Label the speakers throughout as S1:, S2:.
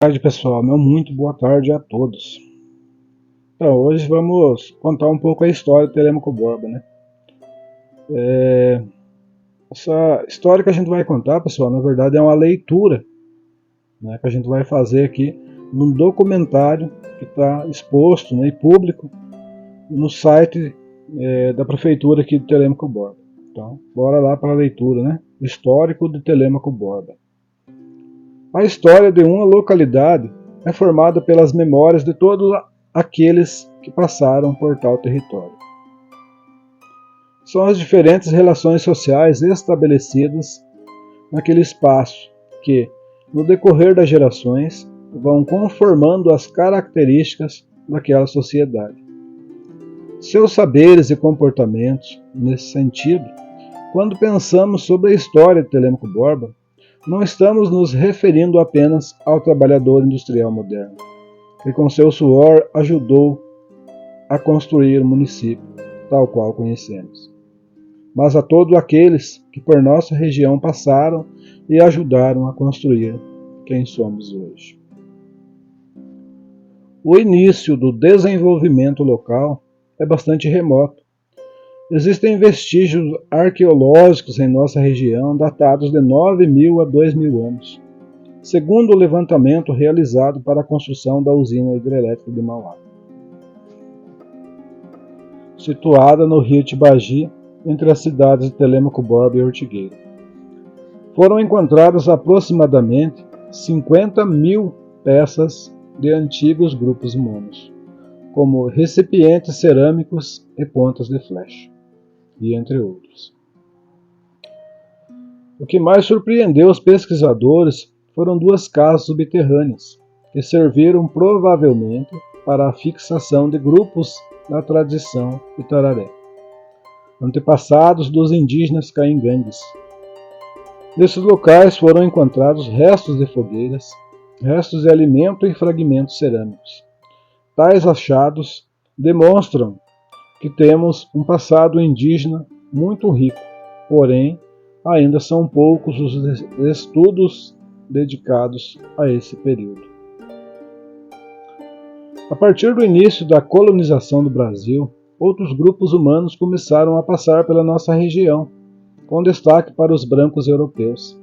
S1: Boa tarde, pessoal. Muito boa tarde a todos. Então, hoje vamos contar um pouco a história do Telêmaco Borba, né? Essa história que a gente vai contar, pessoal, na verdade é uma leitura, né, que a gente vai fazer aqui num documentário que está exposto, né, e público no site da prefeitura aqui do Telêmaco Borba. Então, bora lá para a leitura, né? Histórico de Telêmaco Borba. A história de uma localidade é formada pelas memórias de todos aqueles que passaram por tal território. São as diferentes relações sociais estabelecidas naquele espaço que, no decorrer das gerações, vão conformando as características daquela sociedade. Seus saberes e comportamentos, nesse sentido, quando pensamos sobre a história de Telêmaco Borba, não estamos nos referindo apenas ao trabalhador industrial moderno, que com seu suor ajudou a construir o município, tal qual conhecemos, mas a todos aqueles que por nossa região passaram e ajudaram a construir quem somos hoje. O início do desenvolvimento local é bastante remoto. Existem vestígios arqueológicos em nossa região datados de 9.000 a 2.000 anos, segundo o levantamento realizado para a construção da usina hidrelétrica de Mauá, situada no rio Tibagi, entre as cidades de Telêmaco Borba e Ortigueira. Foram encontradas aproximadamente 50.000 peças de antigos grupos humanos, como recipientes cerâmicos e pontas de flecha, e entre outros. O que mais surpreendeu os pesquisadores foram duas casas subterrâneas, que serviram provavelmente para a fixação de grupos da tradição Itararé, antepassados dos indígenas caingangues. Nesses locais foram encontrados restos de fogueiras, restos de alimento e fragmentos cerâmicos. Tais achados demonstram que temos um passado indígena muito rico, porém, ainda são poucos os estudos dedicados a esse período. A partir do início da colonização do Brasil, outros grupos humanos começaram a passar pela nossa região, com destaque para os brancos europeus.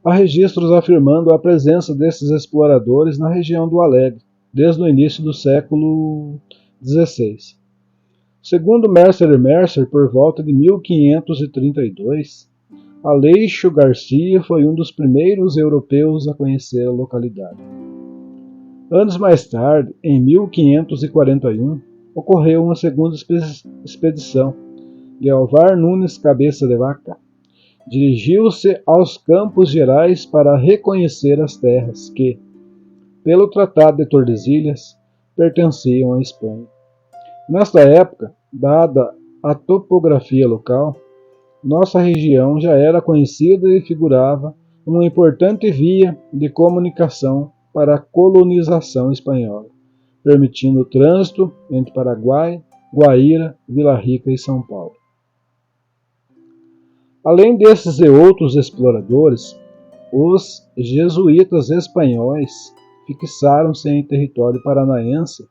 S1: Há registros afirmando a presença desses exploradores na região do Alegre, desde o início do século XVI. Segundo Mercer e Mercer, por volta de 1532, Aleixo Garcia foi um dos primeiros europeus a conhecer a localidade. Anos mais tarde, em 1541, ocorreu uma segunda expedição de Alvar Nunes Cabeça de Vaca. Dirigiu-se aos Campos Gerais para reconhecer as terras que, pelo Tratado de Tordesilhas, pertenciam à Espanha. Nesta época, dada a topografia local, nossa região já era conhecida e figurava uma importante via de comunicação para a colonização espanhola, permitindo o trânsito entre Paraguai, Guaíra, Vila Rica e São Paulo. Além desses e outros exploradores, os jesuítas espanhóis fixaram-se em território paranaense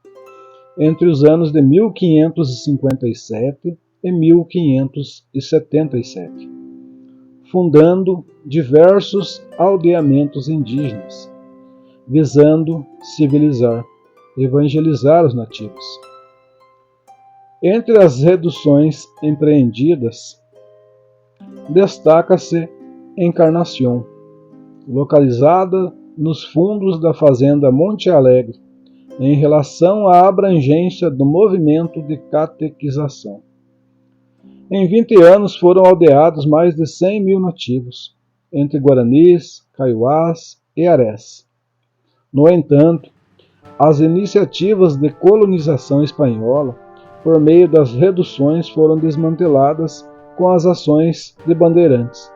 S1: entre os anos de 1557 e 1577, fundando diversos aldeamentos indígenas, visando civilizar, evangelizar os nativos. Entre as reduções empreendidas, destaca-se Encarnação, localizada nos fundos da fazenda Monte Alegre, em relação à abrangência do movimento de catequização. Em 20 anos foram aldeados mais de 100.000 nativos, entre guaranis, kaiowás e arés. No entanto, as iniciativas de colonização espanhola, por meio das reduções, foram desmanteladas com as ações de bandeirantes,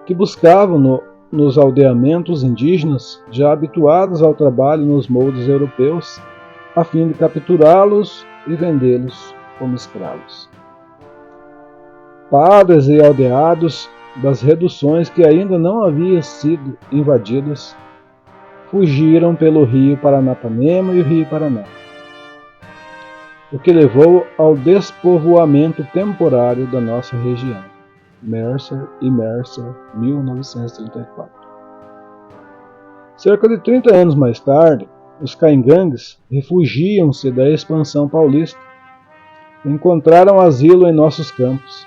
S1: que buscavam nos aldeamentos indígenas, já habituados ao trabalho nos moldes europeus, a fim de capturá-los e vendê-los como escravos. Padres e aldeados das reduções que ainda não haviam sido invadidas fugiram pelo rio Paranapanema e o rio Paraná, o que levou ao despovoamento temporário da nossa região. Mercer e Mercer, 1934. Cerca de 30 anos mais tarde, os caingangues refugiam-se da expansão paulista e encontraram asilo em nossos campos.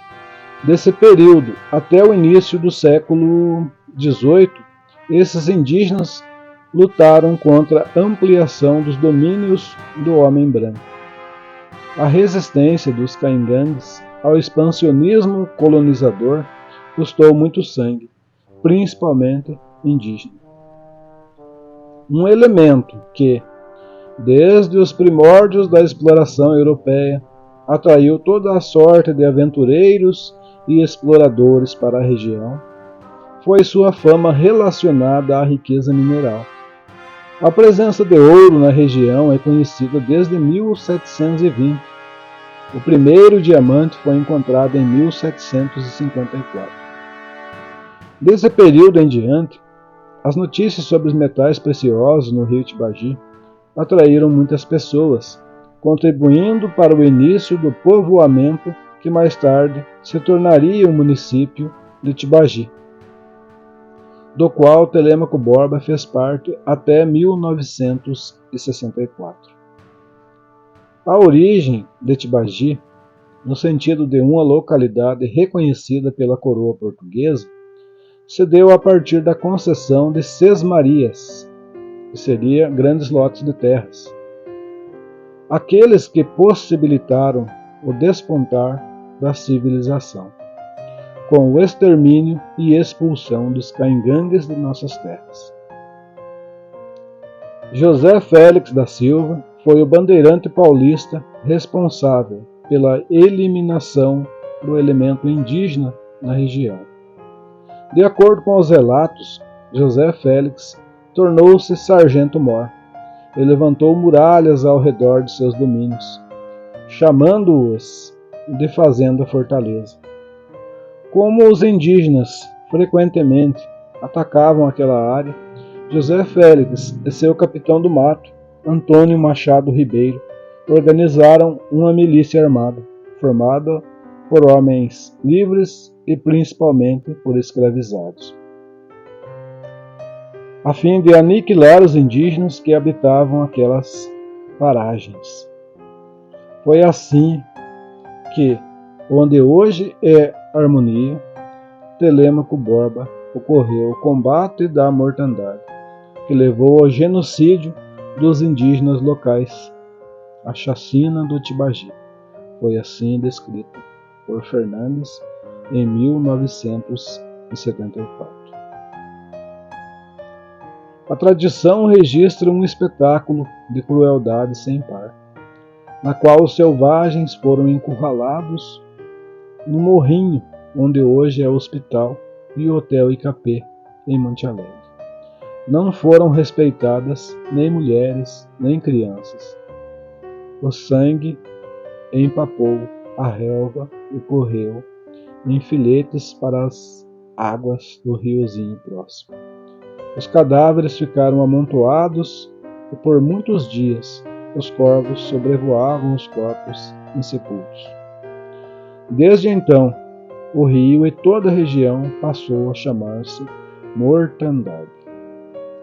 S1: Desse período até o início do século XVIII, esses indígenas lutaram contra a ampliação dos domínios do homem branco. A resistência dos caingangues ao expansionismo colonizador custou muito sangue, principalmente indígena. Um elemento que, desde os primórdios da exploração europeia, atraiu toda a sorte de aventureiros e exploradores para a região, foi sua fama relacionada à riqueza mineral. A presença de ouro na região é conhecida desde 1720. O primeiro diamante foi encontrado em 1754. Desse período em diante, as notícias sobre os metais preciosos no rio Tibagi atraíram muitas pessoas, contribuindo para o início do povoamento que mais tarde se tornaria o município de Tibagi, do qual Telêmaco Borba fez parte até 1964. A origem de Tibagi, no sentido de uma localidade reconhecida pela coroa portuguesa, se deu a partir da concessão de Sesmarias, que seria grandes lotes de terras, aqueles que possibilitaram o despontar da civilização, com o extermínio e expulsão dos caingangues de nossas terras. José Félix da Silva foi o bandeirante paulista responsável pela eliminação do elemento indígena na região. De acordo com os relatos, José Félix tornou-se sargento-mor e levantou muralhas ao redor de seus domínios, chamando-os de Fazenda Fortaleza. Como os indígenas frequentemente atacavam aquela área, José Félix e seu capitão do mato, Antônio Machado Ribeiro, organizaram uma milícia armada, formada por homens livres e principalmente por escravizados, a fim de aniquilar os indígenas que habitavam aquelas paragens. Foi assim que, onde hoje é Harmonia, Telêmaco Borba, ocorreu o combate da mortandade, que levou ao genocídio dos indígenas locais, a chacina do Tibagi. Foi assim descrita por Fernandes em 1974. A tradição registra um espetáculo de crueldade sem par, na qual os selvagens foram encurralados no morrinho onde hoje é o Hospital e o Hotel Icapé, em Monte Alegre. Não foram respeitadas nem mulheres, nem crianças. O sangue empapou a relva e correu em filetes para as águas do riozinho próximo. Os cadáveres ficaram amontoados e por muitos dias os corvos sobrevoavam os corpos insepultos. Desde então, o rio e toda a região passou a chamar-se Mortandade,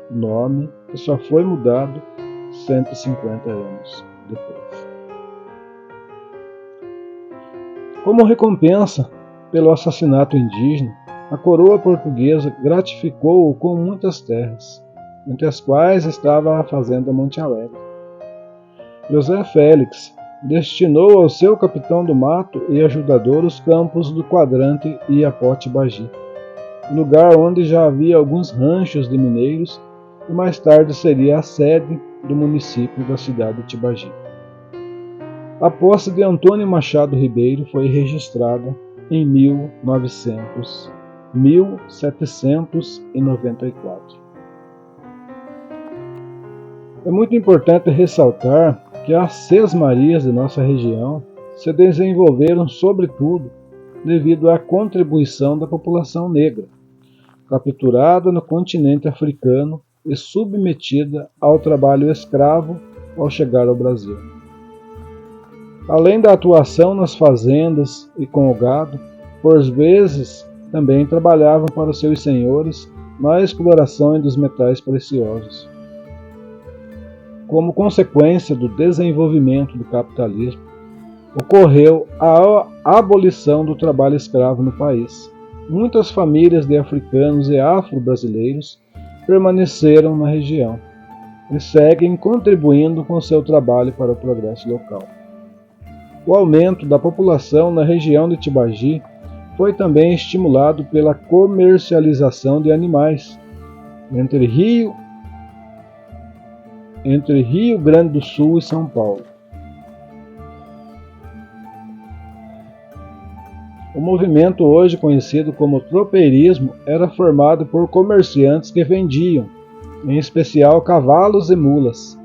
S1: nome que só foi mudado 150 anos depois. Como recompensa pelo assassinato indígena, a coroa portuguesa gratificou-o com muitas terras, entre as quais estava a fazenda Monte Alegre. José Félix destinou ao seu capitão do mato e ajudador os campos do quadrante Iapó-Tibagi, lugar onde já havia alguns ranchos de mineiros e mais tarde seria a sede do município da cidade de Tibagi. A posse de Antônio Machado Ribeiro foi registrada em 1794. É muito importante ressaltar que as sesmarias de nossa região se desenvolveram sobretudo devido à contribuição da população negra, capturada no continente africano e submetida ao trabalho escravo ao chegar ao Brasil. Além da atuação nas fazendas e com o gado, por vezes também trabalhavam para seus senhores na exploração dos metais preciosos. Como consequência do desenvolvimento do capitalismo, ocorreu a abolição do trabalho escravo no país. Muitas famílias de africanos e afro-brasileiros permaneceram na região e seguem contribuindo com seu trabalho para o progresso local. O aumento da população na região de Tibagi foi também estimulado pela comercialização de animais entre Rio Grande do Sul e São Paulo. O movimento hoje conhecido como tropeirismo era formado por comerciantes que vendiam, em especial cavalos e mulas,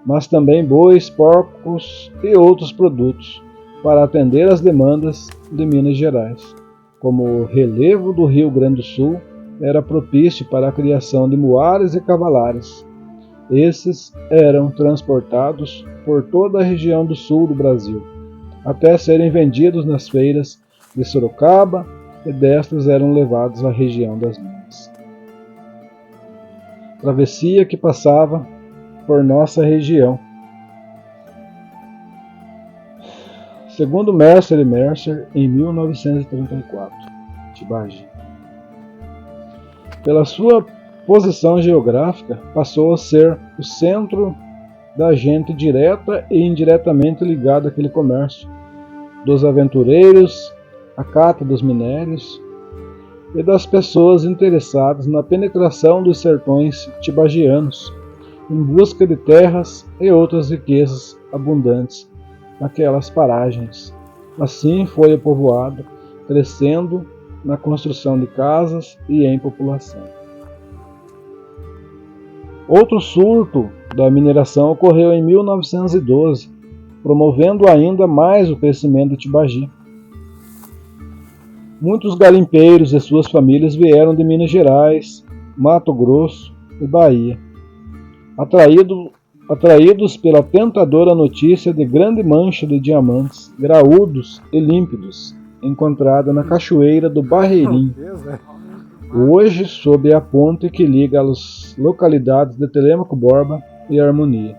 S1: mas também bois, porcos e outros produtos, para atender às demandas de Minas Gerais. Como o relevo do Rio Grande do Sul era propício para a criação de muares e cavalares, esses eram transportados por toda a região do sul do Brasil, até serem vendidos nas feiras de Sorocaba, e destas eram levados à região das Minas. Travessia que passava por nossa região. Segundo Mercer e Mercer, em 1934, Tibagi. Pela sua posição geográfica, passou a ser o centro da gente direta e indiretamente ligada àquele comércio, dos aventureiros, a cata dos minérios e das pessoas interessadas na penetração dos sertões tibagianos, em busca de terras e outras riquezas abundantes naquelas paragens. Assim foi o povoado, crescendo na construção de casas e em população. Outro surto da mineração ocorreu em 1912, promovendo ainda mais o crescimento de Tibagi. Muitos garimpeiros e suas famílias vieram de Minas Gerais, Mato Grosso e Bahia, atraídos pela tentadora notícia de grande mancha de diamantes, graúdos e límpidos, encontrada na cachoeira do Barreirinho, hoje sob a ponte que liga as localidades de Telêmaco Borba e Harmonia,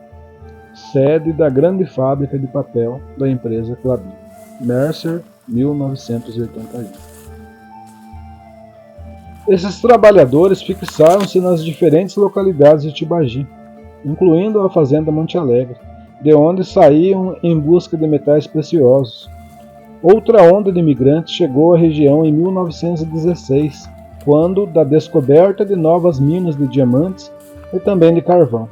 S1: sede da grande fábrica de papel da empresa Klabin. Mercer, 1981. Esses trabalhadores fixaram-se nas diferentes localidades de Tibagi, incluindo a fazenda Monte Alegre, de onde saíam em busca de metais preciosos. Outra onda de imigrantes chegou à região em 1916, quando da descoberta de novas minas de diamantes e também de carvão.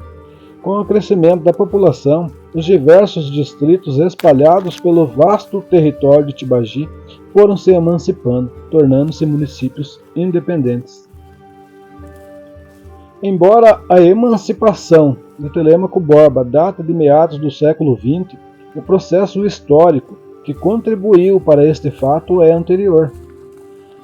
S1: Com o crescimento da população, os diversos distritos espalhados pelo vasto território de Tibagi foram se emancipando, tornando-se municípios independentes. Embora a emancipação de Telêmaco Borba date de meados do século XX, o processo histórico que contribuiu para este fato é anterior.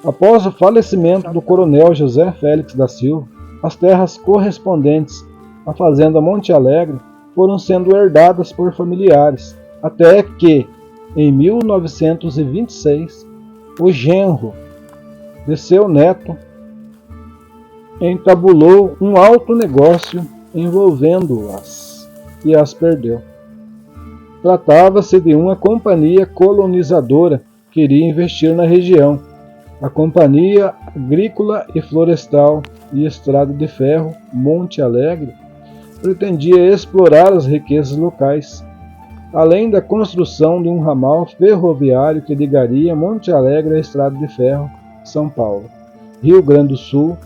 S1: Após o falecimento do coronel José Félix da Silva, as terras correspondentes à fazenda Monte Alegre foram sendo herdadas por familiares, até que, em 1926, o genro de seu neto entabulou um alto negócio envolvendo-as e as perdeu. Tratava-se de uma companhia colonizadora que iria investir na região, a Companhia Agrícola e Florestal e Estrada de Ferro Monte Alegre pretendia explorar as riquezas locais, além da construção de um ramal ferroviário que ligaria Monte Alegre à Estrada de Ferro São Paulo, Rio Grande do Sul,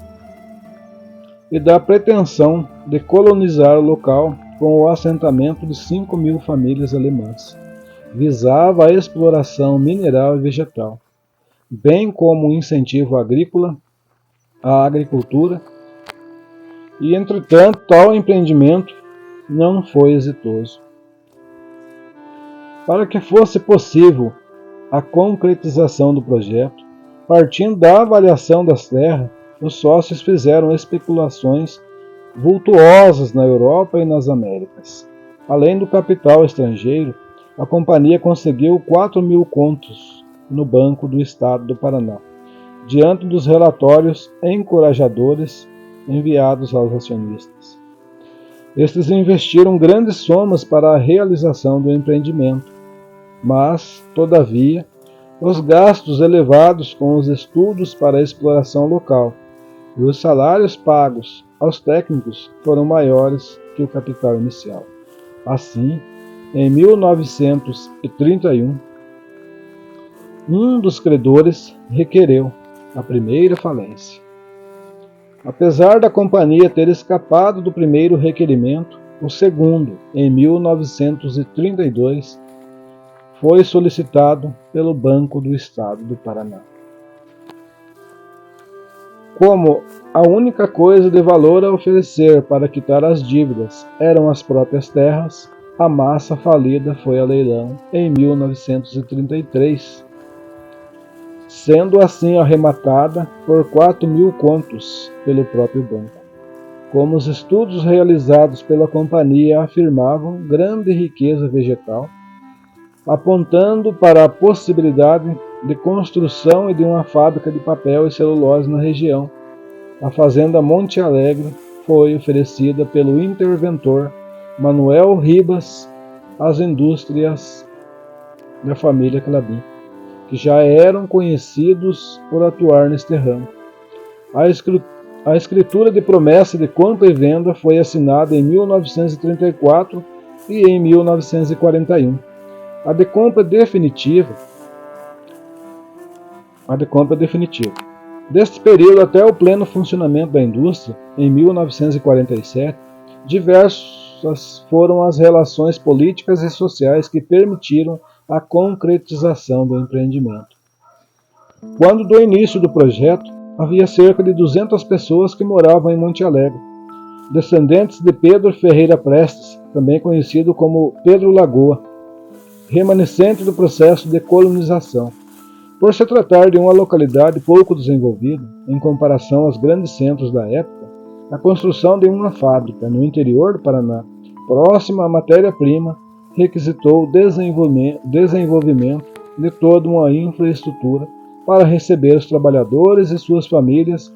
S1: e da pretensão de colonizar o local com o assentamento de 5.000 famílias alemãs. Visava a exploração mineral e vegetal, bem como o incentivo agrícola, à agricultura, e entretanto tal empreendimento não foi exitoso. Para que fosse possível a concretização do projeto, partindo da avaliação das terras, os sócios fizeram especulações vultuosas na Europa e nas Américas. Além do capital estrangeiro, a companhia conseguiu 4.000 contos no Banco do Estado do Paraná, diante dos relatórios encorajadores enviados aos acionistas. Estes investiram grandes somas para a realização do empreendimento, mas, todavia, os gastos elevados com os estudos para a exploração local e os salários pagos aos técnicos foram maiores que o capital inicial. Assim, em 1931, um dos credores requereu a primeira falência. Apesar da companhia ter escapado do primeiro requerimento, o segundo, em 1932, foi solicitado pelo Banco do Estado do Paraná. Como a única coisa de valor a oferecer para quitar as dívidas eram as próprias terras, a massa falida foi a leilão em 1933, sendo assim arrematada por 4.000 contos pelo próprio banco. Como os estudos realizados pela companhia afirmavam grande riqueza vegetal, apontando para a possibilidade de construção e de uma fábrica de papel e celulose na região, a fazenda Monte Alegre foi oferecida pelo interventor Manuel Ribas às indústrias da família Klabin, que já eram conhecidos por atuar neste ramo. A escritura de promessa de compra e venda foi assinada em 1934 e em 1941. A de compra definitiva. Deste período até o pleno funcionamento da indústria, em 1947, diversas foram as relações políticas e sociais que permitiram a concretização do empreendimento. Quando do início do projeto, havia cerca de 200 pessoas que moravam em Monte Alegre, descendentes de Pedro Ferreira Prestes, também conhecido como Pedro Lagoa, remanescente do processo de colonização. Por se tratar de uma localidade pouco desenvolvida, em comparação aos grandes centros da época, a construção de uma fábrica no interior do Paraná, próxima à matéria-prima, requisitou o desenvolvimento de toda uma infraestrutura para receber os trabalhadores e suas famílias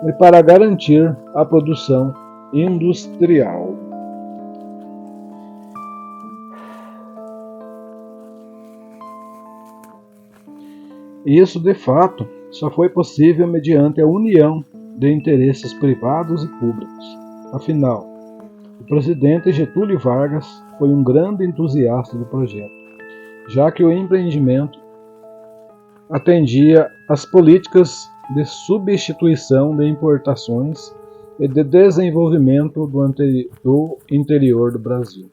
S1: e para garantir a produção industrial. Isso, de fato, só foi possível mediante a união de interesses privados e públicos. Afinal, o presidente Getúlio Vargas foi um grande entusiasta do projeto, já que o empreendimento atendia às políticas de substituição de importações e de desenvolvimento do interior do Brasil.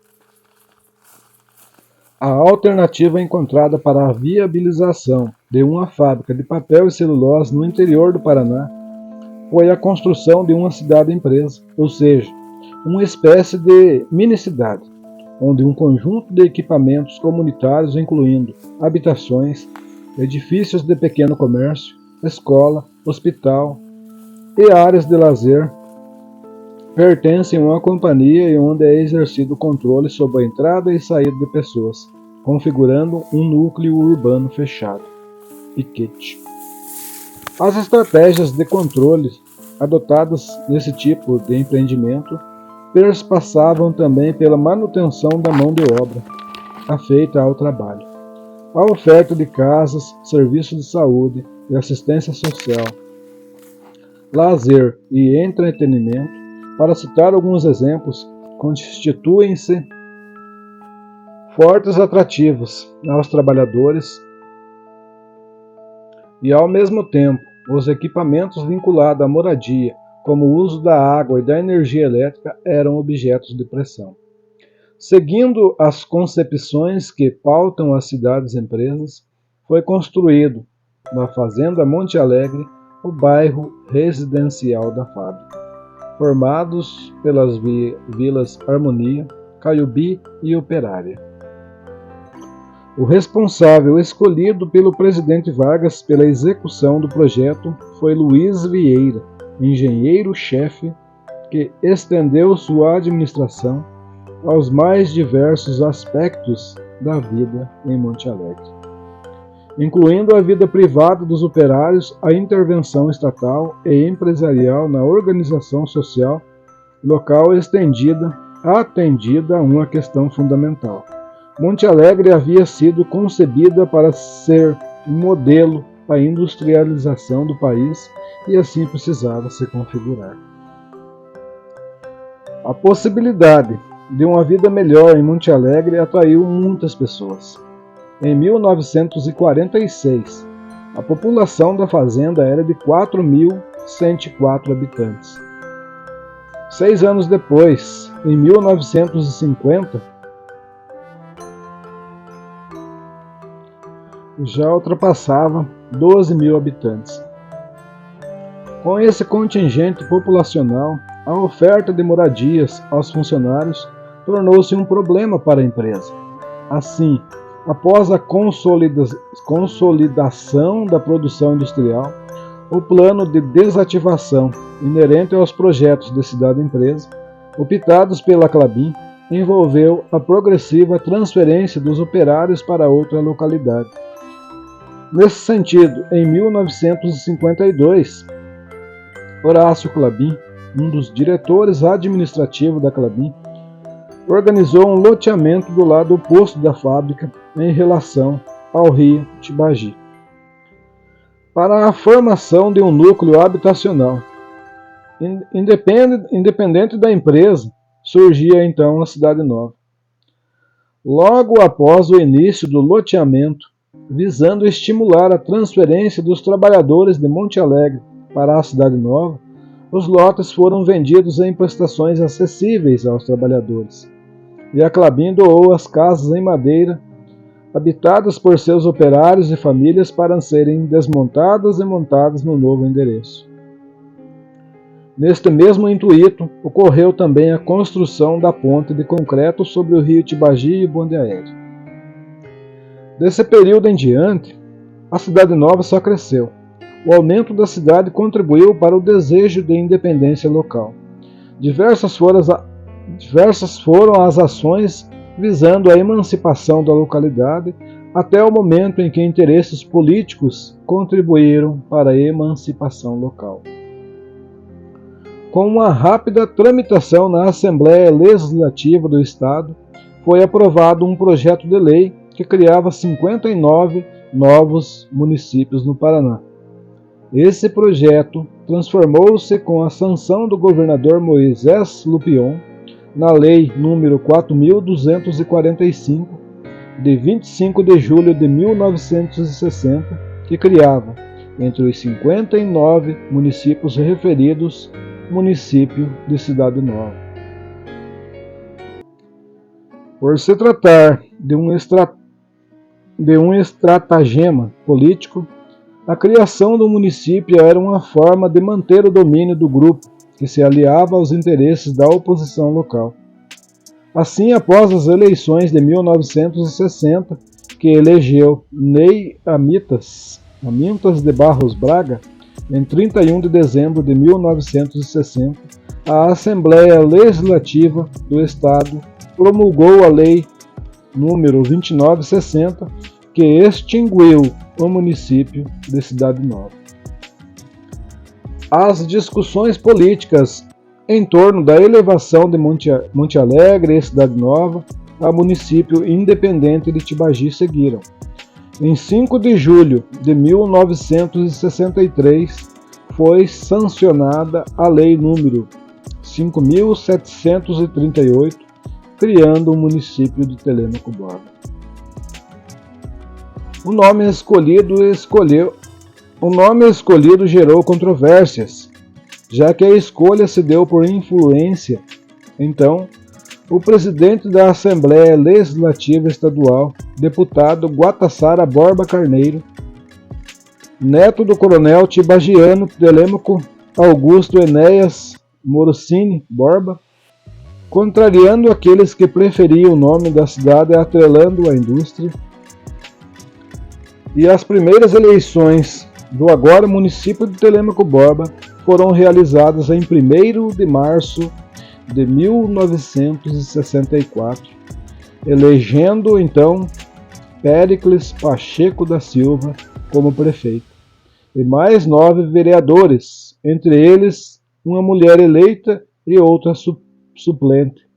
S1: A alternativa encontrada para a viabilização de uma fábrica de papel e celulose no interior do Paraná foi a construção de uma cidade-empresa, ou seja, uma espécie de mini-cidade, onde um conjunto de equipamentos comunitários, incluindo habitações, edifícios de pequeno comércio, escola, hospital e áreas de lazer, pertencem a uma companhia e onde é exercido o controle sobre a entrada e saída de pessoas, configurando um núcleo urbano fechado. Piquete. As estratégias de controle adotadas nesse tipo de empreendimento perspassavam também pela manutenção da mão de obra afeita ao trabalho, a oferta de casas, serviços de saúde e assistência social, lazer e entretenimento, para citar alguns exemplos, constituem-se fortes atrativos aos trabalhadores e, ao mesmo tempo, os equipamentos vinculados à moradia, como o uso da água e da energia elétrica, eram objetos de pressão. Seguindo as concepções que pautam as cidades-empresas, foi construído, na Fazenda Monte Alegre, o bairro residencial da fábrica, formados pelas vilas Harmonia, Caiubi e Operária. O responsável escolhido pelo presidente Vargas pela execução do projeto foi Luiz Vieira, engenheiro-chefe que estendeu sua administração aos mais diversos aspectos da vida em Monte Alegre, incluindo a vida privada dos operários, a intervenção estatal e empresarial na organização social local atendida a uma questão fundamental. Monte Alegre havia sido concebida para ser um modelo para a industrialização do país e assim precisava se configurar. A possibilidade de uma vida melhor em Monte Alegre atraiu muitas pessoas. Em 1946, a população da fazenda era de 4.104 habitantes. 6 anos depois, em 1950, já ultrapassava 12.000 habitantes. Com esse contingente populacional, a oferta de moradias aos funcionários tornou-se um problema para a empresa. Assim, após a consolidação da produção industrial, o plano de desativação inerente aos projetos de cidade-empresa, optados pela Klabin, envolveu a progressiva transferência dos operários para outra localidade. Nesse sentido, em 1952, Horácio Klabin, um dos diretores administrativos da Klabin, organizou um loteamento do lado oposto da fábrica em relação ao rio Tibagi, para a formação de um núcleo habitacional. Independente da empresa, surgia então a Cidade Nova. Logo após o início do loteamento, visando estimular a transferência dos trabalhadores de Monte Alegre para a Cidade Nova, os lotes foram vendidos em prestações acessíveis aos trabalhadores, e a Klabin doou as casas em madeira habitadas por seus operários e famílias para serem desmontadas e montadas no novo endereço. Neste mesmo intuito, ocorreu também a construção da ponte de concreto sobre o rio Tibagi e o bonde aéreo. Desse período em diante, a Cidade Nova só cresceu. O aumento da cidade contribuiu para o desejo de independência local. Diversas foram as ações visando a emancipação da localidade, até o momento em que interesses políticos contribuíram para a emancipação local. Com uma rápida tramitação na Assembleia Legislativa do Estado, foi aprovado um projeto de lei que criava 59 novos municípios no Paraná. Esse projeto transformou-se com a sanção do governador Moisés Lupion na Lei nº 4.245, de 25 de julho de 1960, que criava, entre os 59 municípios referidos, município de Cidade Nova. Por se tratar de um estratagema político, a criação do município era uma forma de manter o domínio do grupo que se aliava aos interesses da oposição local. Assim, após as eleições de 1960, que elegeu Ney Amintas de Barros Braga, em 31 de dezembro de 1960, a Assembleia Legislativa do Estado promulgou a Lei nº 2960, que extinguiu o município de Cidade Nova. As discussões políticas em torno da elevação de Monte Alegre e Cidade Nova a município independente de Tibagi seguiram. Em 5 de julho de 1963, foi sancionada a Lei nº 5.738, criando o município de Telêmaco Borba. O nome escolhido gerou controvérsias, já que a escolha se deu por influência. Então, o presidente da Assembleia Legislativa Estadual, deputado Guatassara Borba Carneiro, neto do coronel tibagiano Telêmaco Augusto Enéas Morosini Borba, contrariando aqueles que preferiam o nome da cidade atrelando a indústria, e as primeiras eleições do agora município de Telêmaco Borba foram realizadas em 1º de março de 1964, elegendo então Péricles Pacheco da Silva como prefeito, e mais 9 vereadores, entre eles uma mulher eleita e outra suplente,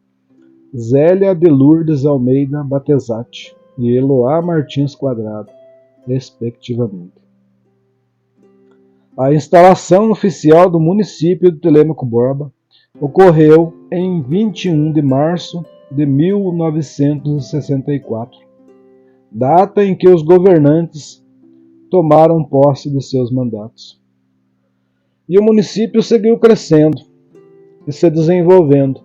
S1: Zélia de Lourdes Almeida Batezati e Eloá Martins Quadrado, respectivamente. A instalação oficial do município de Telêmaco Borba ocorreu em 21 de março de 1964, data em que os governantes tomaram posse de seus mandatos. E o município seguiu crescendo e se desenvolvendo.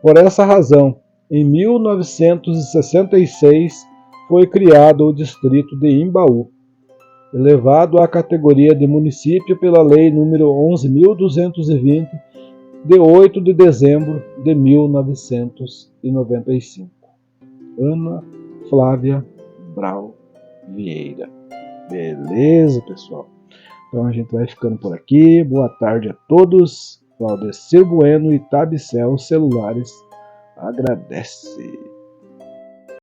S1: Por essa razão, em 1966 foi criado o distrito de Imbaú, elevado à categoria de município pela Lei nº 11.220, de 8 de dezembro de 1995. Ana Flávia Brau Vieira. Beleza, pessoal? Então a gente vai ficando por aqui. Boa tarde a todos. Valdecir Bueno e Tabicel Celulares agradece.